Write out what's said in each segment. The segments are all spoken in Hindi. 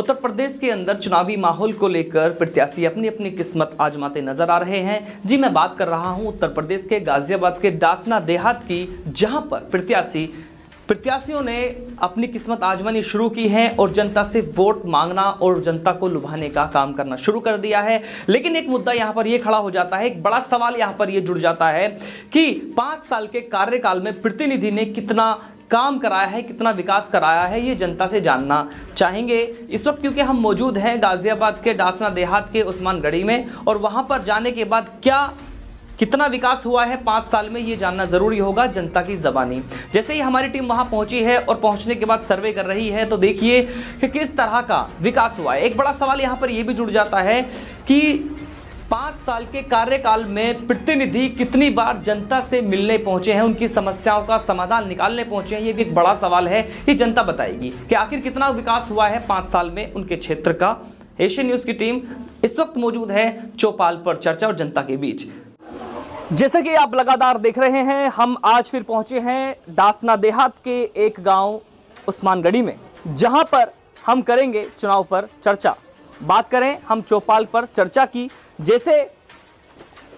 उत्तर प्रदेश के अंदर चुनावी माहौल को लेकर प्रत्याशी अपनी अपनी किस्मत आजमाते नजर आ रहे हैं। जी मैं बात कर रहा हूं उत्तर प्रदेश के गाजियाबाद के डासना देहात की, जहां पर प्रत्याशियों ने अपनी किस्मत आजमानी शुरू की है और जनता से वोट मांगना और जनता को लुभाने का काम करना शुरू कर दिया है। लेकिन एक मुद्दा यहां पर यह खड़ा हो जाता है, एक बड़ा सवाल यहां पर यह जुड़ जाता है कि 5 साल के कार्यकाल में प्रतिनिधि ने कितना काम कराया है, कितना विकास कराया है, ये जनता से जानना चाहेंगे इस वक्त, क्योंकि हम मौजूद हैं गाजियाबाद के डासना देहात के उस्मानगढ़ी में और वहां पर जाने के बाद कितना विकास हुआ है 5 साल में, ये जानना जरूरी होगा जनता की ज़बानी। जैसे ही हमारी टीम वहां पहुंची है और पहुंचने के बाद सर्वे कर रही है, तो देखिए कि किस तरह का विकास हुआ है। एक बड़ा सवाल यहां पर यह भी जुड़ जाता है कि 5 साल के कार्यकाल में प्रतिनिधि कितनी बार जनता से मिलने पहुंचे हैं, उनकी समस्याओं का समाधान निकालने पहुंचे हैं, ये भी एक बड़ा सवाल है। ये जनता बताएगी कि आखिर कितना विकास हुआ है 5 साल में उनके क्षेत्र का। एशियन न्यूज़ की टीम इस वक्त मौजूद है चौपाल पर चर्चा और जनता के बीच। जैसा कि आप लगातार देख रहे हैं, हम आज फिर पहुंचे हैं डासना देहात के एक गांव उस्मानगढ़ी में, जहां पर हम करेंगे चुनाव पर चर्चा। बात करें हम चौपाल पर चर्चा की, जैसे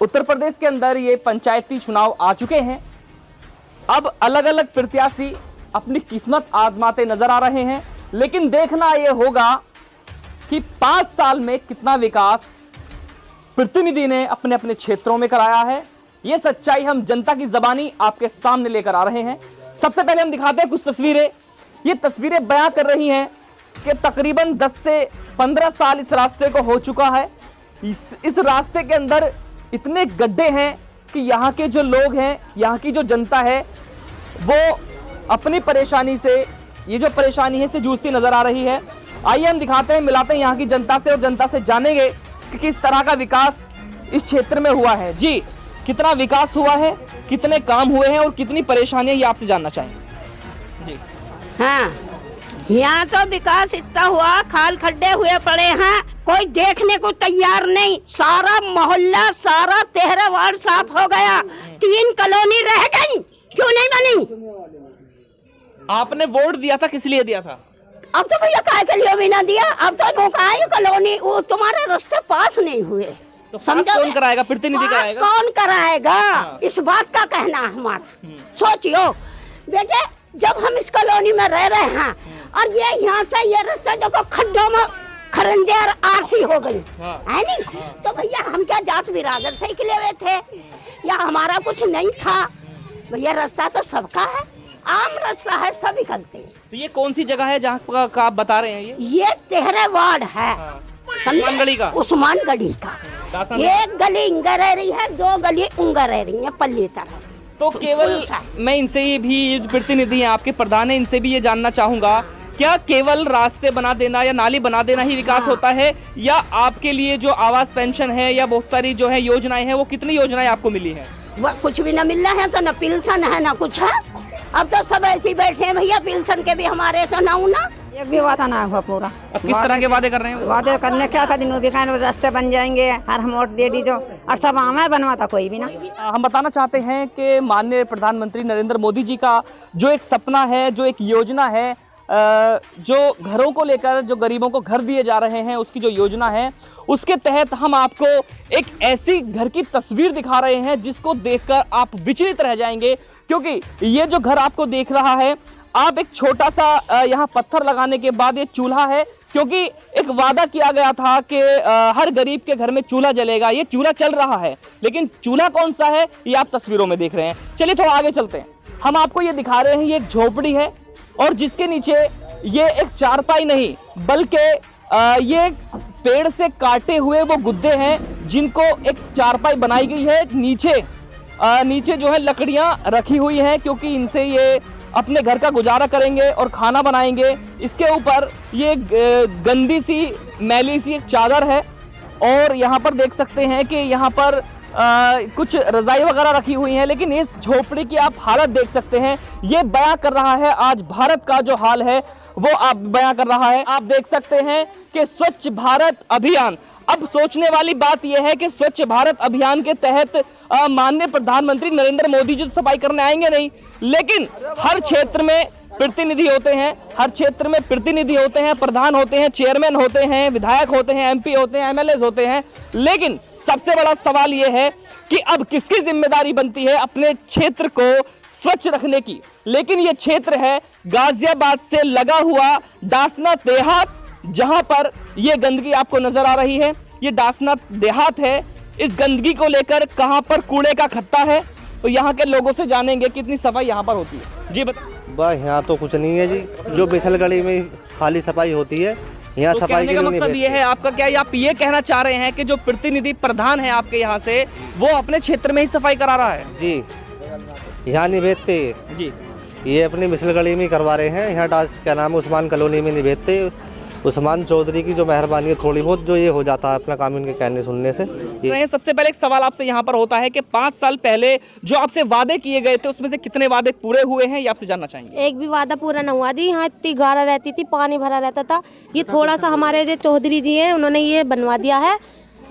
उत्तर प्रदेश के अंदर ये पंचायती चुनाव आ चुके हैं, अब अलग अलग प्रत्याशी अपनी किस्मत आजमाते नजर आ रहे हैं। लेकिन देखना ये होगा कि 5 साल में कितना विकास प्रतिनिधि ने अपने अपने क्षेत्रों में कराया है। ये सच्चाई हम जनता की ज़बानी आपके सामने लेकर आ रहे हैं। सबसे पहले हम दिखाते हैं कुछ तस्वीरें। ये तस्वीरें बयां कर रही हैं कि तकरीबन 10 से 15 साल इस रास्ते को हो चुका है। इस रास्ते के अंदर इतने गड्ढे हैं कि यहाँ के जो लोग हैं, यहाँ की जो जनता है, वो अपनी परेशानी से, ये जो परेशानी है, से जूझती नजर आ रही है। आइए हम दिखाते हैं, मिलाते हैं यहाँ की जनता से और जनता से जानेंगे कि किस तरह का विकास इस क्षेत्र में हुआ है। जी, कितना विकास हुआ है, कितने काम हुए हैं और कितनी परेशानियां, ये आपसे जानना चाहेंगे। जी हाँ, यहाँ तो विकास इतना हुआ, खाल खड्डे हुए पड़े हैं, कोई देखने को तैयार नहीं। सारा मोहल्ला, सारा 13 वार्ड साफ हो गया, 3 कॉलोनी रह गई, क्यों नहीं बनी? आपने वोट दिया था, किस लिए दिया था? अब तो भैया काय के लिए भी ना दिया, अब तो नौकाई कॉलोनी, वो तुम्हारे रास्ते पास नहीं हुए। तो समझा कौन कराएगा? प्रतिनिधि कराएगा। कौन कराएगा? हाँ। इस बात का कहना है हमारा। सोचियो बेटे, जब हम इस कॉलोनी में रह रहे हैं और ये यहाँ से ये रास्ता देखो खड्डों में खरंजे और आरसी हो गई, है नहीं? तो भैया हम क्या जात बिरादर से निकले हुए थे या हमारा कुछ नहीं था? भैया रास्ता तो सबका है, आम रास्ता है, सब निकलते हैं। तो ये कौन सी जगह है जहाँ का आप बता रहे हैं? ये 13 वार्ड है उस्मानगढ़ी का। उस्मानगढ़ी का एक गली इंगा रह रही है, 2 गली उंगा रह रही है पल्ली तरह। तो केवल मैं इनसे ये भी, प्रतिनिधि हैं आपके प्रधान है, इनसे भी ये जानना चाहूंगा, क्या केवल रास्ते बना देना या नाली बना देना ही विकास होता है, या आपके लिए जो आवास पेंशन है या बहुत सारी जो है योजनाएं हैं, वो कितनी योजनाएं आपको मिली है? वह कुछ भी न मिल रहा है, तो न पेंशन है न कुछ है। अब तो सब ऐसे ही बैठे हैं भैया, पेंशन के भी हमारे तो ना एक भी वादा ना हुआ पूरा। अब किस तरह के वादे कर रहे हैं? वादे करने क्या था, दिन भी रास्ते बन जाएंगे, हर हम वोट दे दीजो, और सब हमें बनवाता कोई भी ना। हम बताना चाहते हैं कि माननीय प्रधानमंत्री नरेंद्र मोदी जी का जो एक सपना है, जो एक योजना है, जो घरों को लेकर, जो गरीबों को घर दिए जा रहे हैं, उसकी जो योजना है, उसके तहत हम आपको एक ऐसी घर की तस्वीर दिखा रहे हैं जिसको देखकर आप विचलित रह जाएंगे। क्योंकि ये जो घर आपको देख रहा है, आप एक छोटा सा यहाँ पत्थर लगाने के बाद ये चूल्हा है, क्योंकि एक वादा किया गया था कि हर गरीब के घर में चूल्हा जलेगा। ये चूल्हा चल रहा है, लेकिन चूल्हा कौन सा है ये आप तस्वीरों में देख रहे हैं। चलिए थोड़ा आगे चलते हैं। हम आपको ये दिखा रहे हैं, ये एक झोपड़ी है और जिसके नीचे ये एक चारपाई नहीं, बल्कि ये पेड़ से काटे हुए वो गुद्दे हैं जिनको एक चारपाई बनाई गई है। नीचे जो है लकड़ियां रखी हुई हैं, क्योंकि इनसे ये अपने घर का गुजारा करेंगे और खाना बनाएंगे। इसके ऊपर ये गंदी सी, मैली सी एक चादर है और यहाँ पर देख सकते हैं कि यहाँ पर कुछ रजाई वगैरह रखी हुई हैं। लेकिन इस झोपड़ी की आप हालत देख सकते हैं, ये बयां कर रहा है आज भारत का जो हाल है, वो आप बयां कर रहा है। आप देख सकते हैं कि स्वच्छ भारत अभियान, अब सोचने वाली बात यह है कि स्वच्छ भारत अभियान के तहत माननीय प्रधानमंत्री नरेंद्र मोदी जी सफाई करने आएंगे नहीं, लेकिन हर क्षेत्र में प्रतिनिधि होते हैं, हर क्षेत्र में प्रतिनिधि होते हैं, प्रधान होते हैं, चेयरमैन होते हैं, विधायक होते हैं, एमपी होते हैं, एमएलए होते हैं, लेकिन सबसे बड़ा सवाल यह है कि अब किसकी जिम्मेदारी बनती है अपने क्षेत्र को स्वच्छ रखने की। लेकिन यह क्षेत्र है गाजियाबाद से लगा हुआ डासना देहात, जहां पर यह गंदगी आपको नजर आ रही है। यह डासना देहात है। इस गंदगी को लेकर कहां पर कूड़े का खत्ता है, तो यहाँ के लोगों से जानेंगे कितनी सफाई यहाँ पर होती है। जी बता। बस यहाँ तो कुछ नहीं है जी, जो बिसलगढ़ी में खाली सफाई होती है, यहाँ तो सफाई कहने का मकसद ये है आपका, क्या आप ये कहना चाह रहे हैं कि जो प्रतिनिधि प्रधान है आपके यहाँ से, वो अपने क्षेत्र में ही सफाई करा रहा है? जी, यहाँ नहीं भेजते जी, ये अपनी बिसलगढ़ी में करवा रहे हैं। यहाँ क्या नाम है, उस्मान कॉलोनी में नहीं भेजते। उस्मान चौधरी की जो मेहरबानी है थोड़ी बहुत, जो ये हो जाता है अपना काम इनके कहने सुनने से। ये सबसे पहले एक सवाल आपसे यहाँ पर होता है कि 5 साल पहले जो आपसे वादे किए गए थे, उसमें से कितने वादे पूरे हुए हैं, ये आपसे जानना चाहेंगे। एक भी वादा पूरा न हुआ जी। यहाँ इतनी गारा रहती थी, पानी भरा रहता था। ये थोड़ा सा हमारे जो चौधरी जी हैं, उन्होंने ये बनवा दिया है।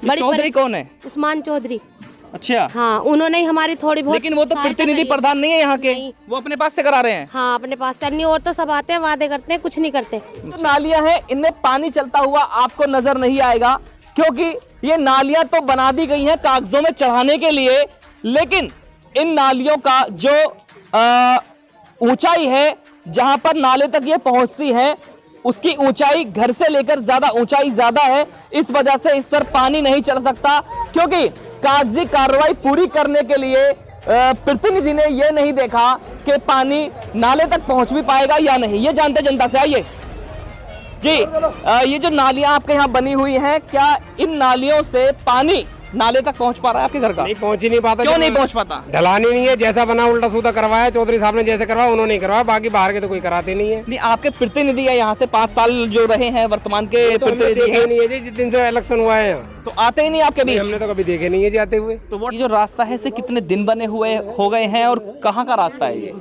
चौधरी कौन है? उस्मान चौधरी। अच्छा, हाँ, उन्होंने हमारी थोड़ी बहुत, लेकिन वो तो प्रतिनिधि प्रधान नहीं है यहाँ के, वो अपने पास से करा रहे हैं। हाँ, अपने पास से। अन्य और तो सब आते हैं, वादे करते हैं, कुछ नहीं करते। तो नालियां हैं, इनमें पानी चलता हुआ आपको नजर नहीं आएगा, क्योंकि ये नालियां तो बना दी गई हैं कागजों में चढ़ाने के लिए, लेकिन इन नालियों का जो ऊंचाई है, जहां पर नाले तक ये पहुंचती है, उसकी ऊंचाई घर से लेकर ज्यादा ऊंचाई ज्यादा है। इस वजह से इस पर पानी नहीं चढ़ सकता, क्योंकि कागजी कार्रवाई पूरी करने के लिए प्रतिनिधि ने यह नहीं देखा कि पानी नाले तक पहुंच भी पाएगा या नहीं। ये जानते जनता से। आइए जी, ये जो नालियां आपके यहाँ बनी हुई हैं, क्या इन नालियों से पानी नाले तक पहुंच पा रहा है आपके घर का? नहीं, पहुंच ही नहीं पाता। क्यों नहीं पहुंच पाता? ढलान ही नहीं है, जैसा बना उल्टा सीधा करवाया। चौधरी साहब ने जैसे करवाया, उन्होंने नहीं करवाया, बाकी बाहर के तो कोई कराते नहीं है। नहीं, आपके प्रतिनिधि है यहाँ से 5 साल जो रहे हैं, वर्तमान के तो प्रतिनिधि हैं, नहीं है जी, जिस दिन से इलेक्शन हुआ है यहाँ, तो आते ही नहीं आपके बीच। हमने तो कभी देखे नहीं है जाते हुए। तो वो जो रास्ता है, इसे कितने दिन बने हुए हो गए हैं और कहाँ का रास्ता है ये?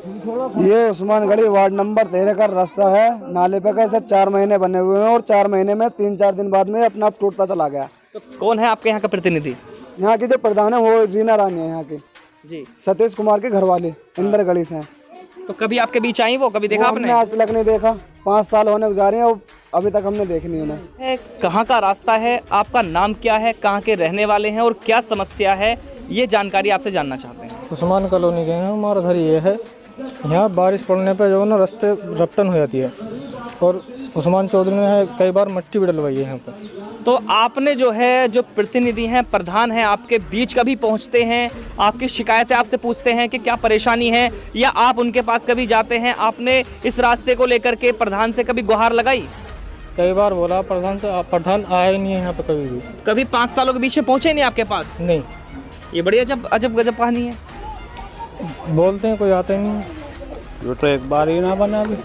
ये उस्मानगढ़ी वार्ड नंबर 13 का रास्ता है। नाले पे कैसे 4 महीने बने हुए हैं, और 4 महीने में 3-4 दिन बाद में अपना आप टूटता चला गया। तो कौन है आपके यहाँ का प्रतिनिधि? यहाँ की जो प्रधान है वो रीना रानी है यहाँ की जी, सतीश कुमार के घर वाले इंदर गली से हैं। तो कभी आपके बीच आई वो, कभी देखा वो आपने? हमने आज तक नहीं देखा। 5 साल होने जा रहे हैं और अभी तक हमने देखी नहीं उन्हें। कहाँ का रास्ता है, आपका नाम क्या है, कहाँ के रहने वाले हैं और क्या समस्या है, ये जानकारी आपसे जानना चाहते हैं। उस्मान कॉलोनी गए हैं, हमारा घर ये है। यहाँ बारिश पड़ने पर जो है ना, रास्ते रपटन हो जाती है, और उस्मान चौधरी ने कई बार मिट्टी भी डलवाई है यहाँ पर। तो आपने जो है, जो प्रतिनिधि हैं, प्रधान हैं, आपके बीच कभी पहुंचते हैं, आपकी शिकायतें आपसे पूछते हैं कि क्या परेशानी है, या आप उनके पास कभी जाते हैं? आपने इस रास्ते को लेकर के प्रधान से कभी गुहार लगाई? कई बार बोला प्रधान से, प्रधान आया ही नहीं है यहाँ पे कभी भी। कभी 5 सालों के बीच में पहुंचे नहीं आपके पास? नहीं। ये बड़ी अजब गजब कहानी है। बोलते हैं, कोई आता ही नहीं है। वो तो एक बार ही ना बना अभी।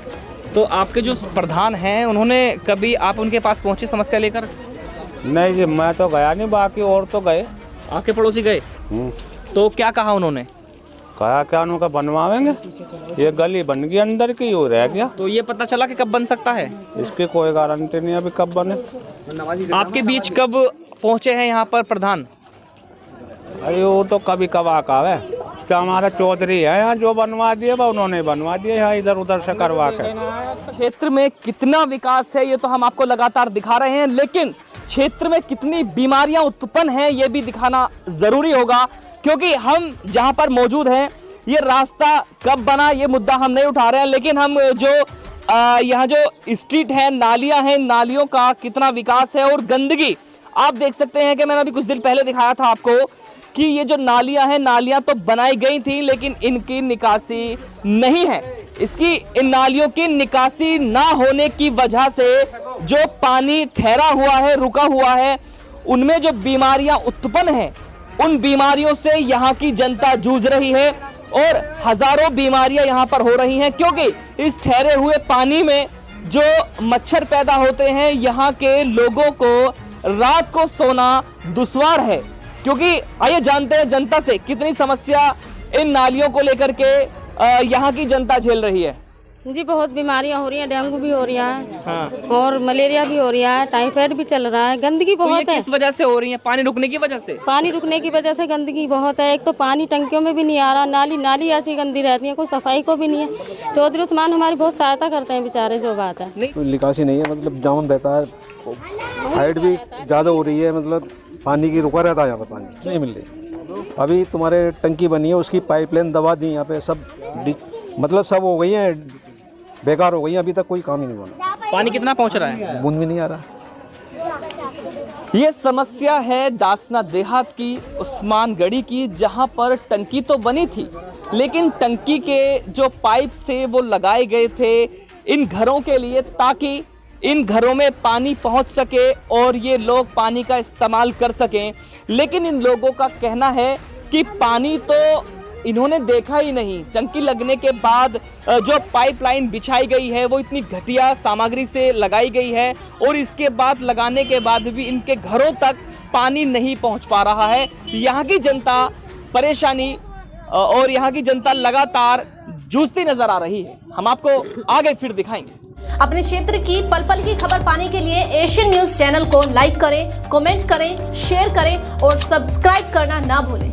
तो आपके जो प्रधान हैं, उन्होंने कभी आप उनके पास पहुंचे समस्या लेकर? नहीं जी, मैं तो गया नहीं, बाकी और तो गए। आपके पड़ोसी गए? तो क्या कहा उन्होंने? कहा क्या उनका बनवाएंगे, ये गली बन गई अंदर की, वो रह गया। तो ये पता चला कि कब बन सकता है? इसकी कोई गारंटी नहीं अभी कब बने। आपके बीच कब पहुंचे हैं यहाँ पर प्रधान? अरे वो तो कभी कभार का है, क्या हमारा चौधरी है यहाँ जो बनवा दिए, उन्होंने बनवा दिए यहाँ इधर उधर से करवा के। क्षेत्र में कितना विकास है ये तो हम आपको लगातार दिखा रहे हैं, लेकिन क्षेत्र में कितनी बीमारियां उत्पन्न हैं ये भी दिखाना जरूरी होगा, क्योंकि हम जहां पर मौजूद हैं, ये रास्ता कब बना ये मुद्दा हम नहीं उठा रहे हैं, लेकिन हम जो यहाँ जो स्ट्रीट है, नालियां हैं, नालियों का कितना विकास है, और गंदगी आप देख सकते हैं कि मैंने अभी कुछ दिन पहले दिखाया था आपको कि ये जो नालियां हैं, नालियां तो बनाई गई थी, लेकिन इनकी निकासी नहीं है। इसकी इन नालियों की निकासी ना होने की वजह से जो पानी ठहरा हुआ है, रुका हुआ है, उनमें जो बीमारियां उत्पन्न हैं, उन बीमारियों से यहाँ की जनता जूझ रही है, और हजारों बीमारियां यहाँ पर हो रही हैं, क्योंकि इस ठहरे हुए पानी में जो मच्छर पैदा होते हैं, यहाँ के लोगों को रात को सोना दुश्वार है। क्योंकि आइए जानते हैं जनता से कितनी समस्या इन नालियों को लेकर के यहाँ की जनता झेल रही है। जी बहुत बीमारियां हो रही हैं, डेंगू भी हो रही है हाँ। और मलेरिया भी हो रही है, टाइफाइड भी चल रहा है। गंदगी तो ये बहुत है। किस वजह से हो रही है? पानी रुकने की वजह से? पानी रुकने की वजह से गंदगी बहुत है। एक तो पानी टंकियों में भी नहीं आ रहा, नाली ऐसी गंदी रहती है, कोई सफाई को भी नहीं है। चौधरी उस्मान हमारी बहुत सहायता करते हैं बेचारे, जो बात है। कोई निकासी नहीं है, मतलब जाम रहता है, हाइट भी ज़्यादा हो रही है, मतलब पानी की रुका रहता है यहाँ पर, पानी नहीं मिल रही। अभी तुम्हारे टंकी बनी है, उसकी पाइपलाइन दबा दी, यहाँ पे सब मतलब सब हो गई है, बेकार हो गई है, अभी तक कोई काम ही नहीं हुआ। पानी कितना पहुंच रहा है? बूंद भी नहीं आ रहा। ये समस्या है दासना देहात की, उस्मानगढ़ी की, जहां पर टंकी तो बनी थी लेकिन टंकी के जो पाइप थे वो लगाए गए थे इन घरों के लिए ताकि इन घरों में पानी पहुंच सके और ये लोग पानी का इस्तेमाल कर सकें। लेकिन इन लोगों का कहना है कि पानी तो इन्होंने देखा ही नहीं। टंकी लगने के बाद जो पाइपलाइन बिछाई गई है वो इतनी घटिया सामग्री से लगाई गई है और इसके बाद लगाने के बाद भी इनके घरों तक पानी नहीं पहुंच पा रहा है। यहाँ की जनता परेशानी और यहाँ की जनता लगातार जूझती नजर आ रही है। हम आपको आगे फिर दिखाएंगे। अपने क्षेत्र की पल पल की खबर पाने के लिए एशियन न्यूज चैनल को लाइक करें, कमेंट करें, शेयर करें और सब्सक्राइब करना ना भूलें।